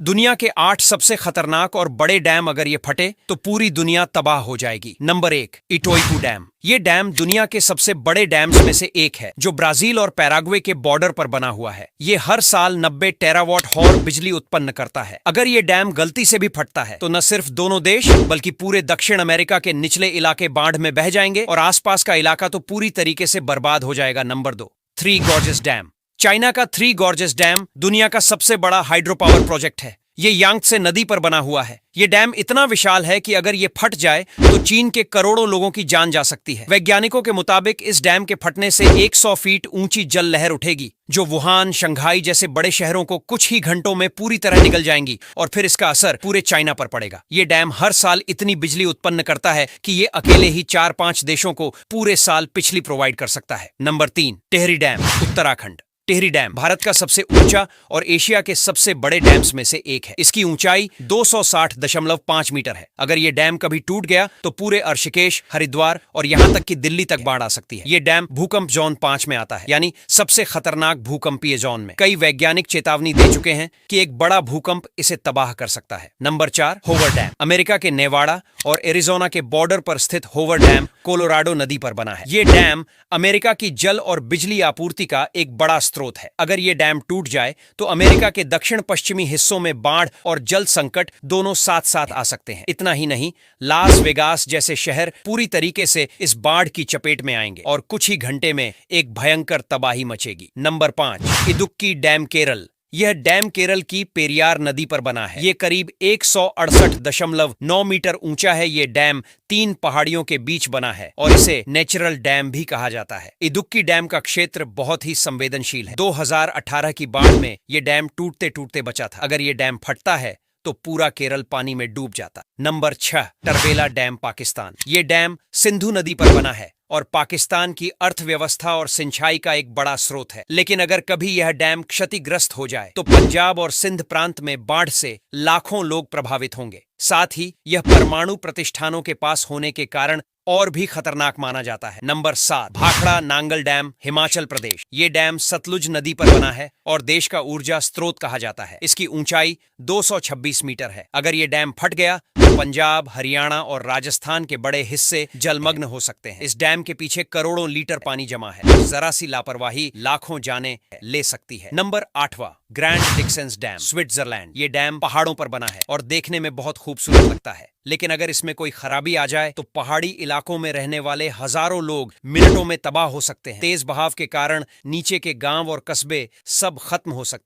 दुनिया के 8 सबसे खतरनाक और बड़े डैम अगर ये फटे तो पूरी दुनिया तबाह हो जाएगी। नंबर 1, इटोइकू डैम। ये डैम दुनिया के सबसे बड़े डैम्स में से एक है, जो ब्राजील और पैराग्वे के बॉर्डर पर बना हुआ है। ये हर साल 90 टेरावाट हॉर बिजली उत्पन्न करता है। अगर ये डैम गलती से भी फटता है तो न सिर्फ दोनों देश बल्कि पूरे दक्षिण अमेरिका के निचले इलाके बाढ़ में बह जाएंगे और आसपास का इलाका तो पूरी तरीके से बर्बाद हो जाएगा। Number 2, three gorges dam. China का थ्री गॉर्जेस डैम दुनिया का सबसे बड़ा हाइड्रो पावर प्रोजेक्ट है। ये यांगत्से नदी पर बना हुआ है। ये डैम इतना विशाल है कि अगर ये फट जाए तो चीन के करोड़ों लोगों की जान जा सकती है। वैज्ञानिकों के मुताबिक इस डैम के फटने से 100 फीट ऊंची जल लहर उठेगी, जो वुहान, शंघाई जैसे बड़े शहरों को कुछ ही घंटों में पूरी तरह निगल जाएंगी और फिर इसका असर पूरे चाइना पर पड़ेगा। ये डैम हर साल इतनी बिजली उत्पन्न करता है कि ये अकेले ही 4-5 देशों को पूरे साल बिजली प्रोवाइड कर सकता है। Number 3, Tehri dam, Uttarakhand. Tehri dam Bharat का सबसे ऊंचा और एशिया के सबसे बड़े डैम्स में से एक है। इसकी ऊंचाई 260.5 मीटर है। अगर ये डैम कभी टूट गया तो पूरे ऋषिकेश, हरिद्वार और यहां तक कि दिल्ली तक बाढ़ आ सकती है। ये डैम भूकंप जोन 5 में आता है, यानी सबसे खतरनाक भूकंपीय जोन में। कई वैज्ञानिक चेतावनी दे चुके हैं कि एक बड़ा भूकंप इसे तबाह कर सकता है। Number 4, hover dam. अमेरिका के नेवाड़ा और एरिजोना के बॉर्डर पर स्थित होवर डैम कोलोराडो नदी पर बना है। ये डैम अमेरिका की जल और बिजली आपूर्ति का एक बड़ा स्रोत है। अगर ये डैम टूट जाए तो अमेरिका के दक्षिण पश्चिमी हिस्सों में बाढ़ और जल संकट दोनों साथ साथ आ सकते हैं। इतना ही नहीं, लास वेगास जैसे शहर पूरी तरीके से इस बाढ़ की चपेट में आएंगे और कुछ ही घंटे में एक भयंकर तबाही मचेगी। Number 5, Idukki dam, Kerala. यह डैम केरल की पेरियार नदी पर बना है। ये करीब 168.9 मीटर ऊंचा है। ये डैम 3 पहाड़ियों के बीच बना है और इसे नेचुरल डैम भी कहा जाता है। इदुक्की डैम का क्षेत्र बहुत ही संवेदनशील है। 2018 की बाढ़ में ये डैम टूटते टूटते बचा था। अगर ये डैम फटता है तो पूरा केरल पानी में डूब जाता। Number 6, Tarbela dam, Pakistan. ये डैम सिंधु नदी पर बना है और पाकिस्तान की अर्थव्यवस्था और सिंचाई का एक बड़ा स्रोत है। लेकिन अगर कभी यह डैम क्षतिग्रस्त हो जाए तो पंजाब और सिंध प्रांत में बाढ़ से लाखों लोग प्रभावित होंगे। साथ ही यह परमाणु प्रतिष्ठानों के पास होने के कारण और भी खतरनाक माना जाता है। Number 7, Bhakra Nangal dam, Himachal Pradesh. ये डैम सतलुज नदी पर बना है और देश का ऊर्जा स्रोत कहा जाता है। इसकी ऊंचाई 226 मीटर है। अगर ये डैम फट गया तो पंजाब, हरियाणा और राजस्थान के बड़े हिस्से जलमग्न हो सकते हैं। इस डैम के पीछे करोड़ों लीटर पानी जमा है। जरा सी लापरवाही लाखों जाने ले सकती है। नंबर 8वां, ग्रैंड डिक्सेंस डैम, स्विट्जरलैंड। ये डैम पहाड़ों पर बना है और देखने में बहुत खूबसूरत लगता है। लेकिन अगर इसमें कोई खराबी आ जाए तो पहाड़ी इलाकों में रहने वाले हजारों लोग मिनटों में तबाह हो सकते हैं। तेज बहाव के कारण नीचे के गांव और कस्बे सब खत्म हो सकते हैं।